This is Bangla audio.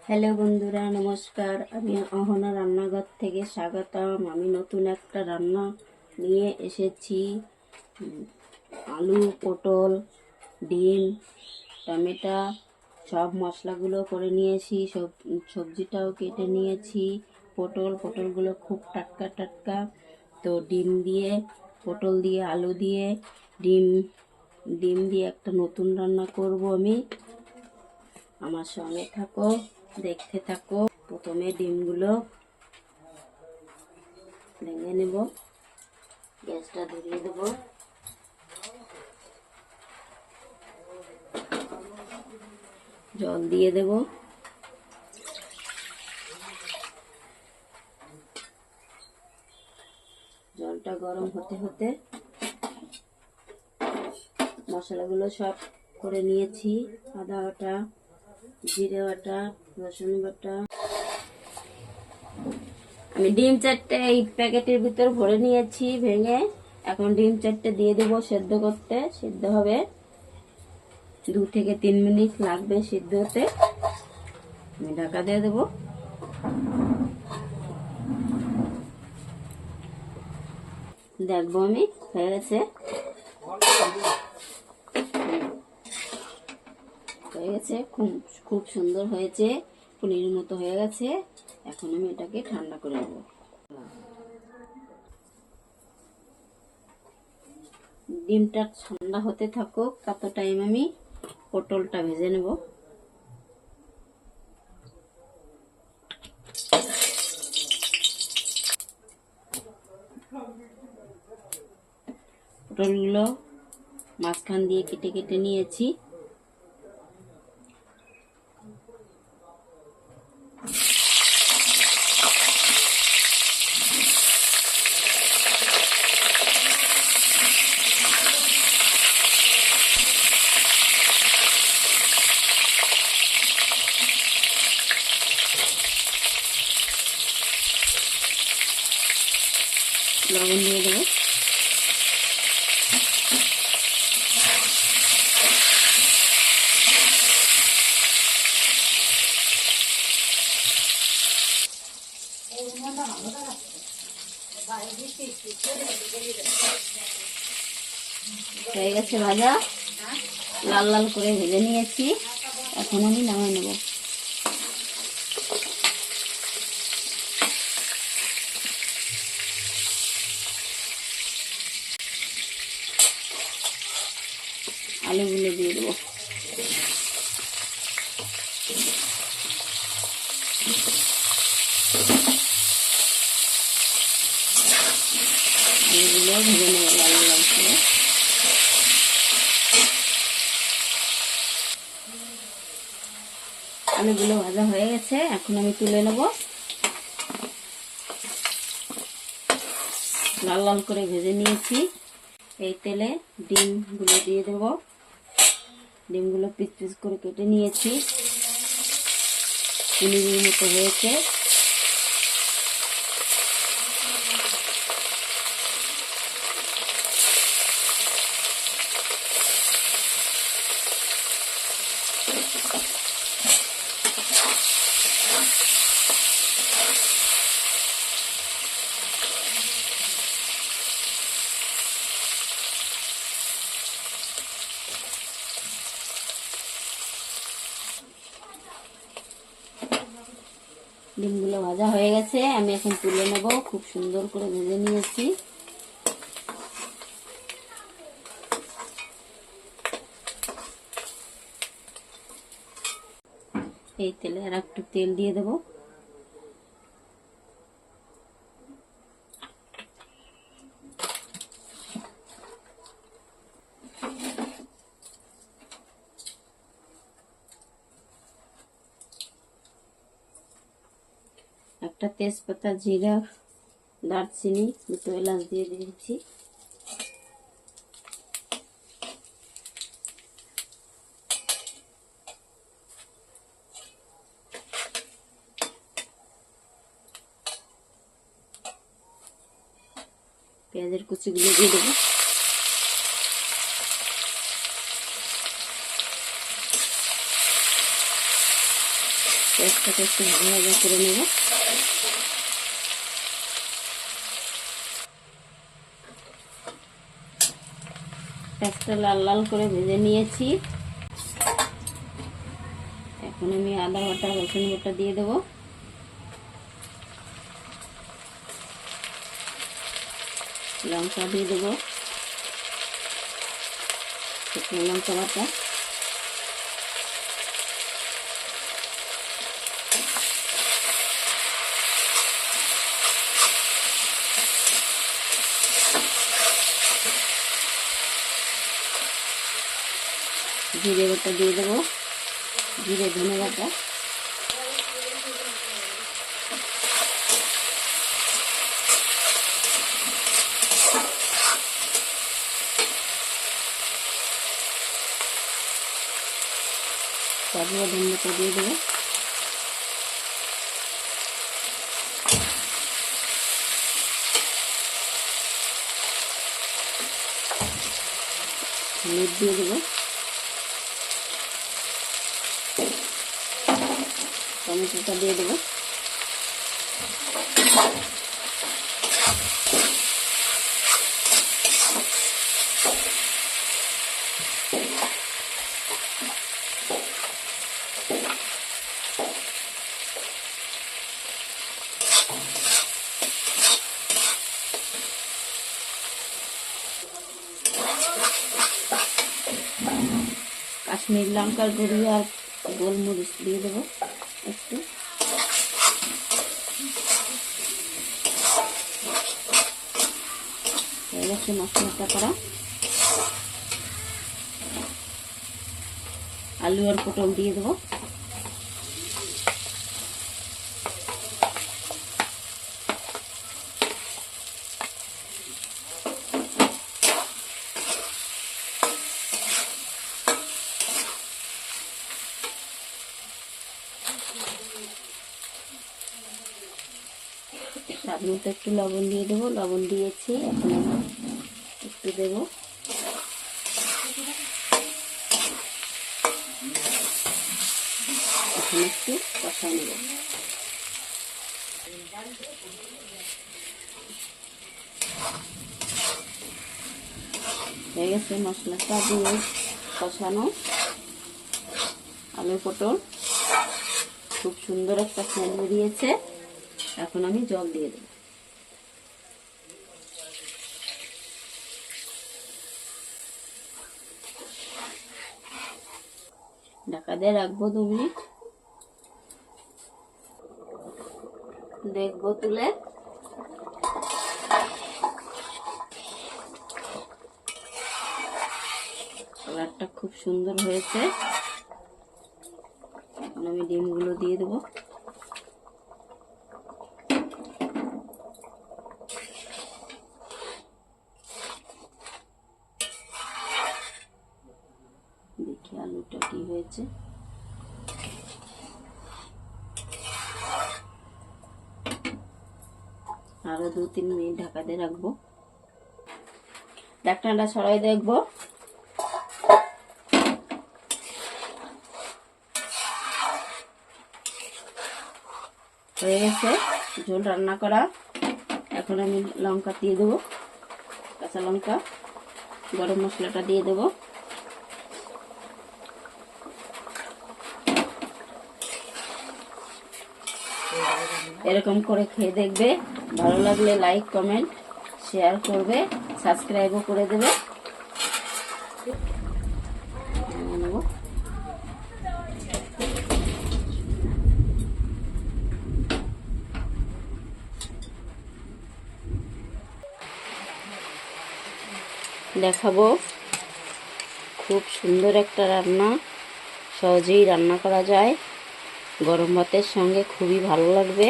হ্যালো বন্ধুরা, নমস্কার। আমি অহনা রান্নাঘর থেকে স্বাগতম। আমি নতুন একটা রান্না নিয়ে এসেছি। আলু, পটল, ডিম, টমেটো সব মশলাগুলো করে নিয়েছি। সবজিটাও কেটে নিয়েছি। পটলগুলো খুব টাটকা টাটকা। তো ডিম দিয়ে, পটল দিয়ে, আলু দিয়ে, ডিম ডিম দিয়ে একটা নতুন রান্না করব আমি। আমার সঙ্গে থাকো, দেখতে থাকো। প্রথমে ডিমগুলো ভেঙে নেব। গ্যাসটা ধরিয়ে দেব। জল দিয়ে দেব। জলটা গরম হতে হতে মশলাগুলো সব করে নিয়েছি। আদা বাটা, জিরে বাটা, রসুন বাটা। আমি ডিম 4টে এই প্যাকেটের ভিতর ভরে নিয়েছি ভেঙে। এখন ডিম 4টে দিয়ে দেব সেদ্ধ করতে। সিদ্ধ হবে 2 থেকে 3 মিনিট লাগবে সিদ্ধ হতে। আমি ঢাকা দিয়ে দেবো। দেখবো আমি হয়ে গেছে। খুব সুন্দর হয়েছে, পনিরের মতো হয়ে গেছে। এখন আমি এটাকে ঠান্ডা করে নেব। ডিমটা ঠান্ডা হতে থাকুক, তত টাইম আমি পটলটা ভেজে নেব। পটলগুলো মাঝখান দিয়ে কেটে কেটে নিয়েছি। লবণ দিয়ে দেবো। হয়ে গেছে ভাজা, লাল লাল করে ভেজে নিয়েছি। এখন আমি নামিয়ে নেব। আলুগুলো দিয়ে দেবো। আলুগুলো ভেজে নেবো লাল লাল করে। আলুগুলো ভাজা হয়ে গেছে, এখন আমি তুলে নেব। লাল লাল করে ভেজে নিয়েছি। এই তেলে ডিমগুলো দিয়ে দেব। ডিমগুলো পিস পিস করে কেটে নিয়েছি। পনিরের মতো হয়েছে। ডিমগুলো ভাজা হয়ে গেছে, আমি এখন তুলে নেব। খুব সুন্দর করে ভেজে নিয়েছি। এই তেলে আর একটু তেল দিয়ে দেব। একটা তেজপাতা, জিরা, দারচিনি, 2টো এলাচ দিয়ে দিয়েছি। পেঁয়াজের কুচিগুলো দিয়ে দেবো। পেঁয়াজটাকে একটু ভাজা ভাজা করে নেব। পেঁয়াজটা লাল লাল করে ভেজে নিয়েছি। এখন আমি আদা বাটা রসুন বাটা দিয়ে দেবো। লঙ্কা দিয়ে দেবো, শুকনো লঙ্কা বাটা, জিরে বাটা দিয়ে দেবো, জিরে ধনে বাটা, কাজু বাদাম বাটা দিয়ে দেবো, হলুদ দিয়ে দেবো, টমেটোটা দিয়ে দেবো, কাশ্মীর লঙ্কার গুঁড়ি আর গোলমরিচ দিয়ে দেবো একটু। হয়ে গেছে মশলাটা করা। আলু আর পটল দিয়ে দেবো। স্বাদ মতো একটু লবণ দিয়ে দেবো, লবণ দিয়েছি, এখন আমি একটু দেবো। এখন একটু কষা নেব। হয়ে গেছে মশলাটা দিয়ে কষানো। আলু পটল খুব সুন্দর একটা স্মেল বেরিয়েছে। এখন আমি জল দিয়ে দেব। ঢাকা দিয়ে রাখবো 2 মিনিট, দেখবো তুলে। কালারটা খুব সুন্দর হয়েছে। এখন আমি ডিমগুলো দিয়ে দেবো। দেখি আলুটা কি হয়েছে। আরো 2-3 মিনিট ঢাকা দিয়ে রাখবো। ঢাকনাটা সরাই দেখবো। হয়ে গেছে ঝোল রান্না করা। এখন আমি লঙ্কা দিয়ে দেবো, কাঁচা লঙ্কা, গরম মশলাটা দিয়ে দেবো। এরকম করে খেয়ে দেখবে, ভালো লাগলে লাইক কমেন্ট শেয়ার করবে, সাবস্ক্রাইবও করে দেবে। দেখাবো খুব সুন্দর একটা রান্না, সহজেই রান্না করা যায়, গরম ভাতের সঙ্গে খুবই ভালো লাগবে।